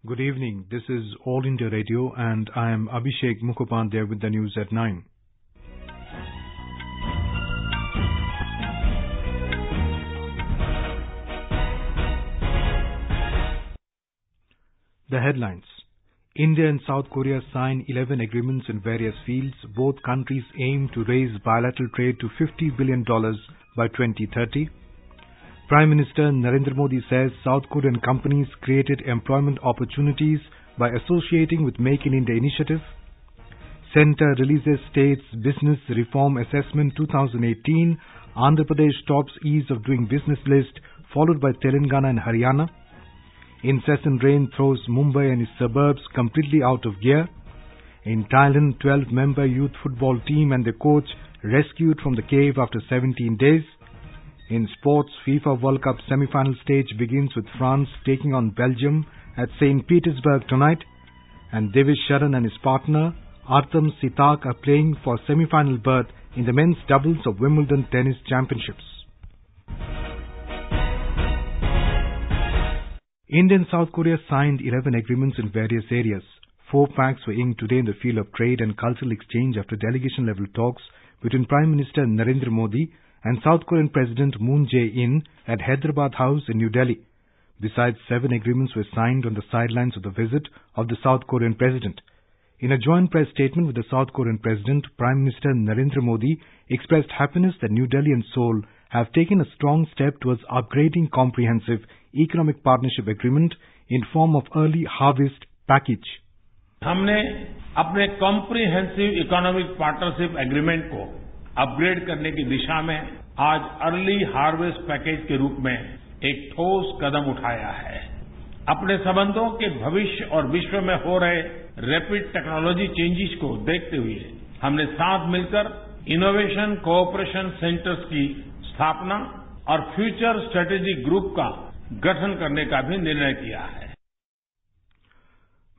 Good evening. This is All India Radio and I am Abhishek Mukhopadhyay with the news at 9. The headlines. India and South Korea sign 11 agreements in various fields. Both countries aim to raise bilateral trade to $50 billion by 2030. Prime Minister Narendra Modi says South Korean companies created employment opportunities by associating with Make in India initiative. Centre releases State's Business Reform Assessment 2018. Andhra Pradesh tops ease of doing business list, followed by Telangana and Haryana. Incessant rain throws Mumbai and its suburbs completely out of gear. In Thailand, 12-member youth football team and their coach rescued from the cave after 17 days. In sports, FIFA World Cup semi-final stage begins with France taking on Belgium at St. Petersburg tonight. And Devish Sharan and his partner, Artem Sitak, are playing for semi-final berth in the men's doubles of Wimbledon Tennis Championships. India and South Korea signed 11 agreements in various areas. 4 pacts were inked today in the field of trade and cultural exchange after delegation-level talks between Prime Minister Narendra Modi and South Korean President Moon Jae-in at Hyderabad House in New Delhi. Besides, 7 agreements were signed on the sidelines of the visit of the South Korean President. In a joint press statement with the South Korean President, Prime Minister Narendra Modi expressed happiness that New Delhi and Seoul have taken a strong step towards upgrading comprehensive economic partnership agreement in form of early harvest package. हमने अपने comprehensive economic partnership agreement को upgrade करने की दिशा में आज early harvest package के रूप में एक ठोस कदम उठाया है। अपने संबंधों के भविष्य और विश्व में हो रहे रैपिड टेक्नोलॉजी चेंजेस को देखते हुए हमने साथ मिलकर इनोवेशन कोऑपरेशन सेंटर्स की स्थापना और फ्यूचर स्ट्रेटेजिक ग्रुप का गठन करने का भी निर्णय किया है।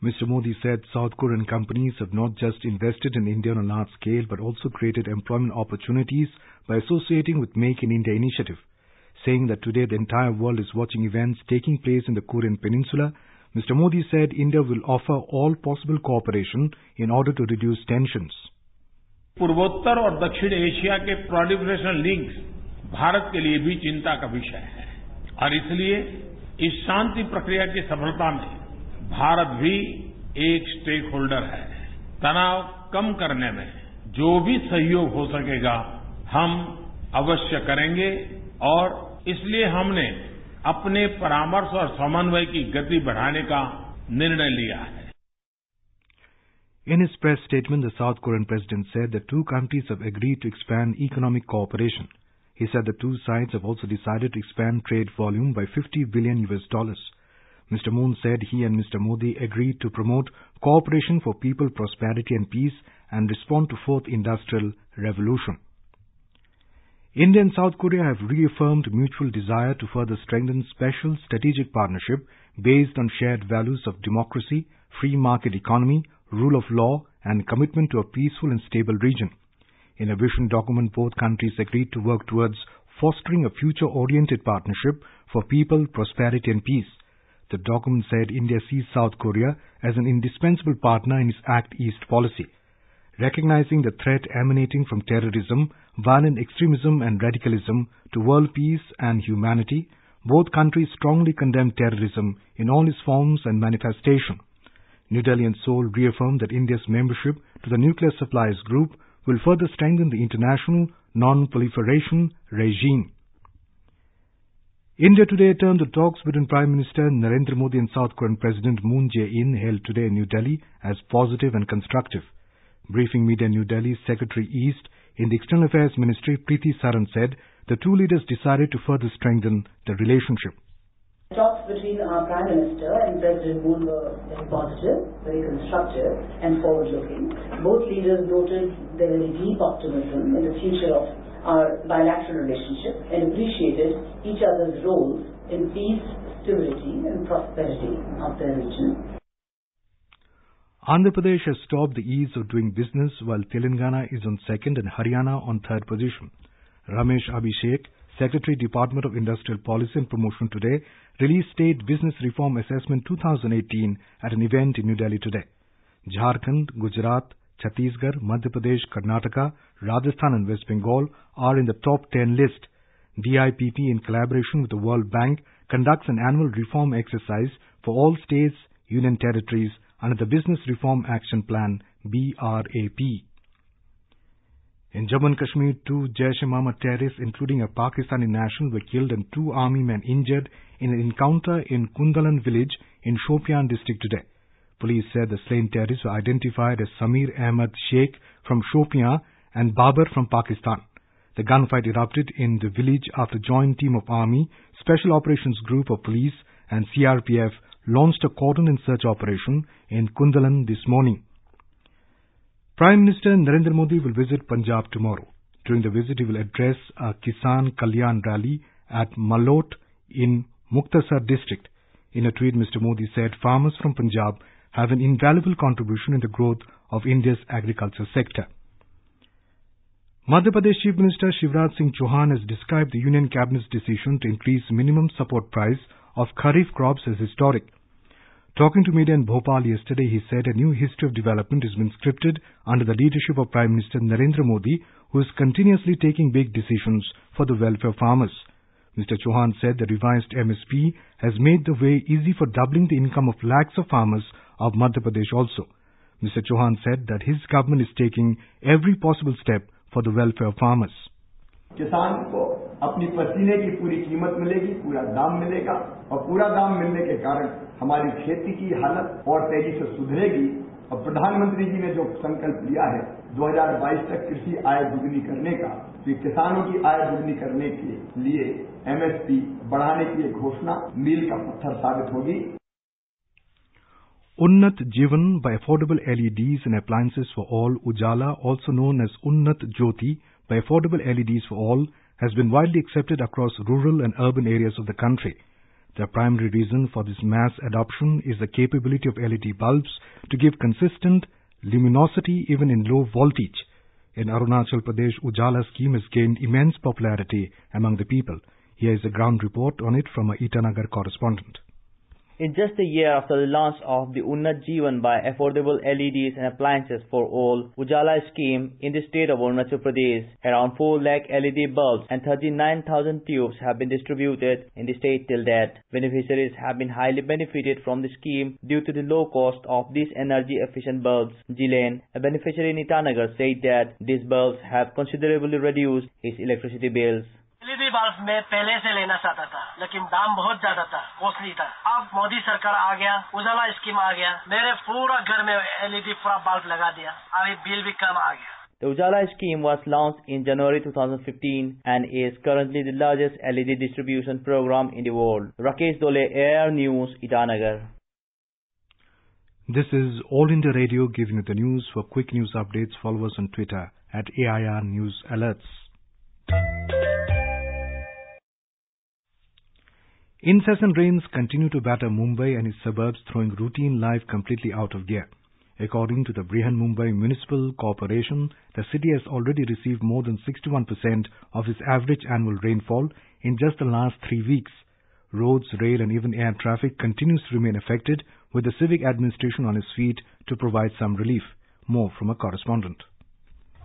Mr. Modi said South Korean companies have not just invested in India on a large scale but also created employment opportunities by associating with Make in India initiative. Saying that today the entire world is watching events taking place in the Korean Peninsula, Mr. Modi said India will offer all possible cooperation in order to reduce tensions. पूर्वोत्तर और दक्षिण Asia के proliferation links Bharat के लिए भी चिंता का विषय है और इसलिए इस शांति प्रक्रिया की सफलता में भारत भी एक स्टेक होल्डर है। तनाव कम करने में जो भी सहयोग हो सकेगा हम अवश्य करेंगे और इसलिए हमने अपने परामर्श और समन्वय की गति बढ़ाने का निर्णय लिया है। In his press statement, the South Korean president said that 2 countries have agreed to expand economic cooperation. He said the 2 sides have also decided to expand trade volume by $50 billion. Mr. Moon said he and Mr. Modi agreed to promote cooperation for people, prosperity and peace and respond to 4th Industrial Revolution. India and South Korea have reaffirmed mutual desire to further strengthen special strategic partnership based on shared values of democracy, free market economy, rule of law and commitment to a peaceful and stable region. In a vision document, both countries agreed to work towards fostering a future-oriented partnership for people, prosperity and peace. The document said India sees South Korea as an indispensable partner in its Act East policy. Recognizing the threat emanating from terrorism, violent extremism and radicalism to world peace and humanity, both countries strongly condemn terrorism in all its forms and manifestation. New Delhi and Seoul reaffirmed that India's membership to the Nuclear Suppliers Group will further strengthen the international non-proliferation regime. India today turned the talks between Prime Minister Narendra Modi and South Korean President Moon Jae-in held today in New Delhi as positive and constructive. Briefing media in New Delhi, Secretary East in the External Affairs Ministry, Preeti Saran said the 2 leaders decided to further strengthen the relationship. Talks between our Prime Minister and President Moon were very positive, very constructive and forward-looking. Both leaders noted their very deep optimism in the future of our bilateral relationship and appreciated each other's roles in peace, stability and prosperity of their region. Andhra Pradesh has topped the ease of doing business while Telangana is on 2nd and Haryana on 3rd position. Ramesh Abhishek, Secretary, Department of Industrial Policy and Promotion today released State Business Reform Assessment 2018 at an event in New Delhi today. Jharkhand, Gujarat, Chhattisgarh, Madhya Pradesh, Karnataka, Rajasthan and West Bengal are in the top 10 list. DIPP, in collaboration with the World Bank, conducts an annual reform exercise for all states, union territories under the Business Reform Action Plan, BRAP. In Jammu and Kashmir, 2 Jaish-e-Mohammed terrorists, including a Pakistani national, were killed and 2 army men injured in an encounter in Kundalan village in Shopian district today. Police said the slain terrorists were identified as Samir Ahmed Sheikh from Shopian and Babar from Pakistan. The gunfight erupted in the village after a joint team of Army, Special Operations Group of Police and CRPF launched a cordon and search operation in Kundalan this morning. Prime Minister Narendra Modi will visit Punjab tomorrow. During the visit, he will address a Kisan Kalyan rally at Malot in Muktasar district. In a tweet, Mr. Modi said farmers from Punjab have an invaluable contribution in the growth of India's agriculture sector. Madhya Pradesh Chief Minister Shivraj Singh Chauhan has described the Union Cabinet's decision to increase minimum support price of Kharif crops as historic. Talking to media in Bhopal yesterday, he said a new history of development has been scripted under the leadership of Prime Minister Narendra Modi, who is continuously taking big decisions for the welfare of farmers. Mr. Chauhan said the revised MSP has made the way easy for doubling the income of lakhs of farmers of Madhya Pradesh also. Mr. Chauhan said that his government is taking every possible step for the welfare of farmers. किसान को अपनी पसीने की पूरी कीमत मिलेगी, पूरा दाम मिलेगा और पूरा दाम मिलने के कारण हमारी खेती की हालत और तेजी से सुधरेगी। और प्रधानमंत्री जी ने जो संकल्प लिया है 2022 तक कृषि आय दुगनी करने का, तो किसानों की आय दुगनी करने के लिए MSP बढ़ाने की घोषणा मील का पत्थर साबित होगी। Unnat Jivan by Affordable LEDs and Appliances for All, Ujala, also known as Unnat Jyoti by Affordable LEDs for All, has been widely accepted across rural and urban areas of the country. The primary reason for this mass adoption is the capability of LED bulbs to give consistent luminosity even in low voltage. In Arunachal Pradesh, Ujala scheme has gained immense popularity among the people. Here is a ground report on it from our Itanagar correspondent. In just a year after the launch of the Unnat Jivan by Affordable LEDs and Appliances for All, Ujala scheme in the state of Arunachal Pradesh, around 4 lakh LED bulbs and 39,000 tubes have been distributed in the state till date. Beneficiaries have been highly benefited from the scheme due to the low cost of these energy-efficient bulbs. Jilen, a beneficiary in Itanagar, said that these bulbs have considerably reduced his electricity bills. LED bulb मैं पहले से लेना चाहता था, लेकिन दाम बहुत ज्यादा था, कॉस्टली था। अब मोदी सरकार आ गया, उजाला स्कीम आ गया, मेरे पूरा घर में LED पूरा बल्ब लगा दिया, अभी बिल भी कम आ गया। The Ujala scheme was launched in January 2015 and is currently the largest LED distribution program in the world. Rakesh Dole, AIR News, Itanagar. This is All India Radio giving you the news. For quick news updates, follow us on Twitter at AIR News Alerts. Incessant rains continue to batter Mumbai and its suburbs, throwing routine life completely out of gear. According to the Brihan Mumbai Municipal Corporation, the city has already received more than 61% of its average annual rainfall in just the last 3 weeks. Roads, rail and even air traffic continues to remain affected, with the civic administration on its feet to provide some relief. More from a correspondent.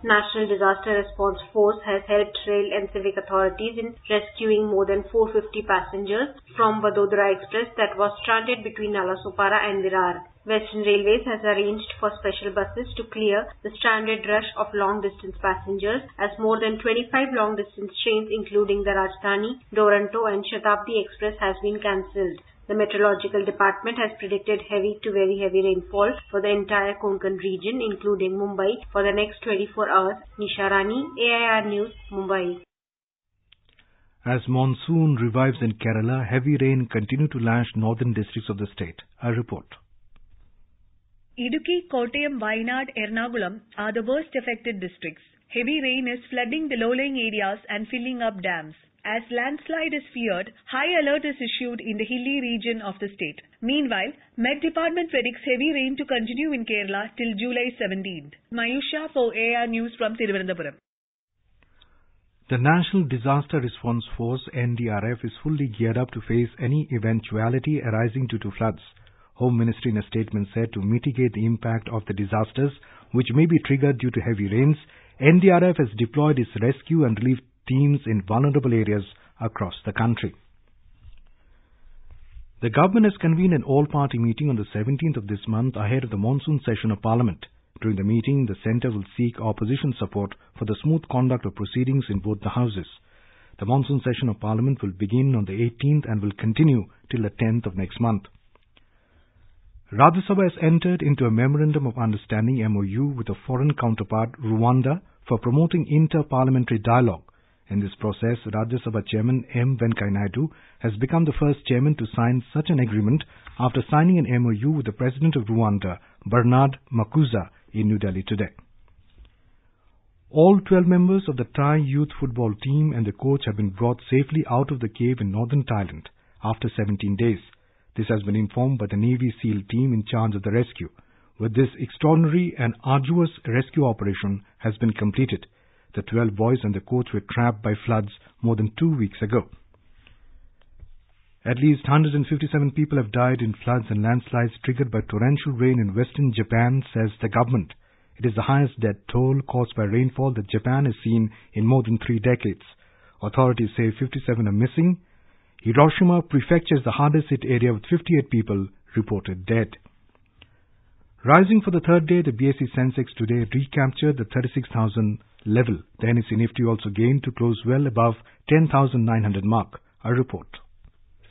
National Disaster Response Force has helped rail and civic authorities in rescuing more than 450 passengers from Vadodara Express that was stranded between Nalasopara and Virar. Western Railways has arranged for special buses to clear the stranded rush of long-distance passengers, as more than 25 long-distance trains including the Rajdhani, Duronto and Shatabdi Express has been cancelled. The Meteorological Department has predicted heavy to very heavy rainfall for the entire Konkan region, including Mumbai, for the next 24 hours. Nisha Rani, AIR News, Mumbai. As monsoon revives in Kerala, heavy rain continues to lash northern districts of the state. A report. Idukki, Kottayam, Wayanad, Ernakulam are the worst affected districts. Heavy rain is flooding the low-lying areas and filling up dams. As landslide is feared, high alert is issued in the hilly region of the state. Meanwhile, Met Department predicts heavy rain to continue in Kerala till July 17th. Mayusha for AIR News from Thiruvananthapuram. The National Disaster Response Force (NDRF) is fully geared up to face any eventuality arising due to floods. Home Ministry in a statement said to mitigate the impact of the disasters, which may be triggered due to heavy rains, NDRF has deployed its rescue and relief teams in vulnerable areas across the country. The government has convened an all-party meeting on the 17th of this month ahead of the monsoon session of Parliament. During the meeting, the centre will seek opposition support for the smooth conduct of proceedings in both the houses. The monsoon session of Parliament will begin on the 18th and will continue till the 10th of next month. Rajya Sabha has entered into a Memorandum of Understanding MOU with a foreign counterpart, Rwanda, for promoting inter-parliamentary dialogue. In this process, Rajya Sabha Chairman M. Venkaiah Naidu has become the first chairman to sign such an agreement after signing an MOU with the President of Rwanda, Bernard Makuza, in New Delhi today. All 12 members of the Thai youth football team and the coach have been brought safely out of the cave in northern Thailand after 17 days. This has been informed by the Navy SEAL team in charge of the rescue. With this extraordinary and arduous rescue operation has been completed, the 12 boys and the coach were trapped by floods more than 2 weeks ago. At least 157 people have died in floods and landslides triggered by torrential rain in western Japan, says the government. It is the highest death toll caused by rainfall that Japan has seen in more than 3 decades. Authorities say 57 are missing. Hiroshima Prefecture is the hardest hit area with 58 people reported dead. Rising for the third day, the BSE Sensex today recaptured the 36,000 level. The NSE Nifty also gained to close well above 10,900 mark. A report.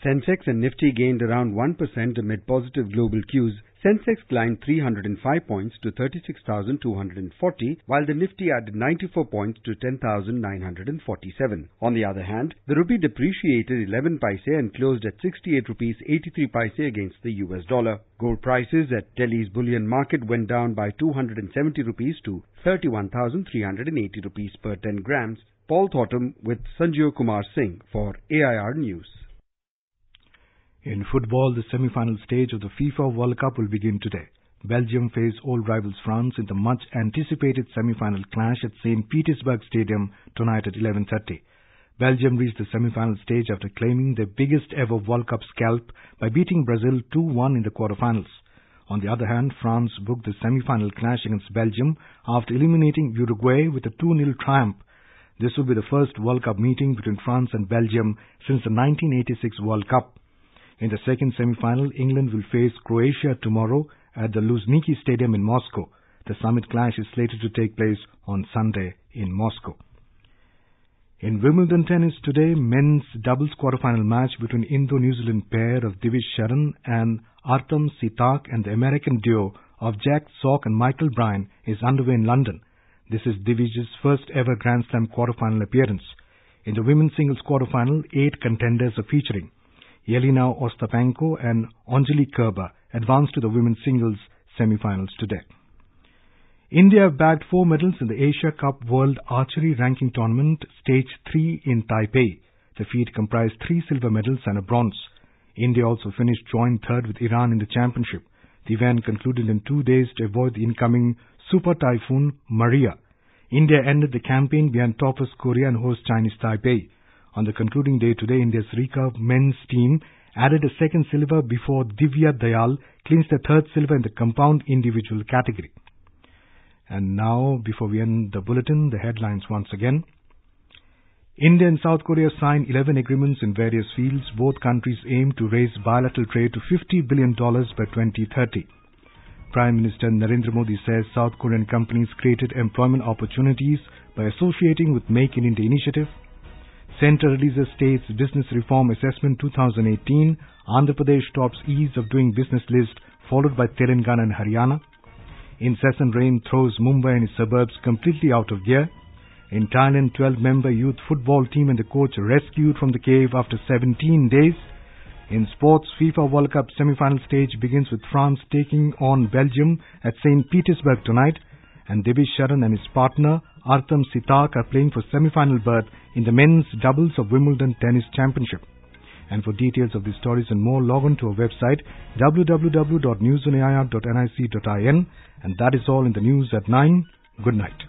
Sensex and Nifty gained around 1% amid positive global cues. Sensex climbed 305 points to 36,240, while the Nifty added 94 points to 10,947. On the other hand, the rupee depreciated 11 paise and closed at 68 rupees 83 paise against the US dollar. Gold prices at Delhi's bullion market went down by 270 rupees to 31,380 rupees per 10 grams. Paul Thottam with Sanjay Kumar Singh for AIR News. In football, the semi-final stage of the FIFA World Cup will begin today. Belgium face old rivals France in the much-anticipated semi-final clash at St. Petersburg Stadium tonight at 11:30. Belgium reached the semi-final stage after claiming their biggest-ever World Cup scalp by beating Brazil 2-1 in the quarterfinals. On the other hand, France booked the semi-final clash against Belgium after eliminating Uruguay with a 2-0 triumph. This will be the first World Cup meeting between France and Belgium since the 1986 World Cup. In the second semi-final, England will face Croatia tomorrow at the Luzhniki Stadium in Moscow. The summit clash is slated to take place on Sunday in Moscow. In Wimbledon tennis today, men's doubles quarterfinal match between Indo-New Zealand pair of Divish Sharan and Artem Sitak and the American duo of Jack Sock and Michael Bryan is underway in London. This is Divish's first ever Grand Slam quarterfinal appearance. In the women's singles quarterfinal, 8 contenders are featuring. Yelena Ostapenko and Angelique Kerber advanced to the women's singles semi-finals today. India have bagged 4 medals in the Asia Cup World Archery Ranking Tournament Stage 3 in Taipei. The feat comprised 3 silver medals and a bronze. India also finished joint third with Iran in the championship. The event concluded in 2 days to avoid the incoming super typhoon Maria. India ended the campaign behind toppers Korea and host Chinese Taipei. On the concluding day today, India's recurve men's team added a second silver before Divya Dayal clinched the third silver in the compound individual category. And now, before we end the bulletin, the headlines once again. India and South Korea signed 11 agreements in various fields. Both countries aim to raise bilateral trade to $50 billion by 2030. Prime Minister Narendra Modi says South Korean companies created employment opportunities by associating with Make in India initiative. Centre releases State's Business Reform Assessment 2018. Andhra Pradesh tops Ease of Doing Business list, followed by Telangana and Haryana. Incessant rain throws Mumbai and its suburbs completely out of gear. In Thailand, 12-member youth football team and the coach rescued from the cave after 17 days. In sports, FIFA World Cup semi-final stage begins with France taking on Belgium at St. Petersburg tonight. And Divish Sharan and his partner Artem Sitak are playing for semi-final berth in the men's doubles of Wimbledon Tennis Championship. And for details of these stories and more, log on to our website www.newsonair.nic.in. And that is all in the news at 9. Good night.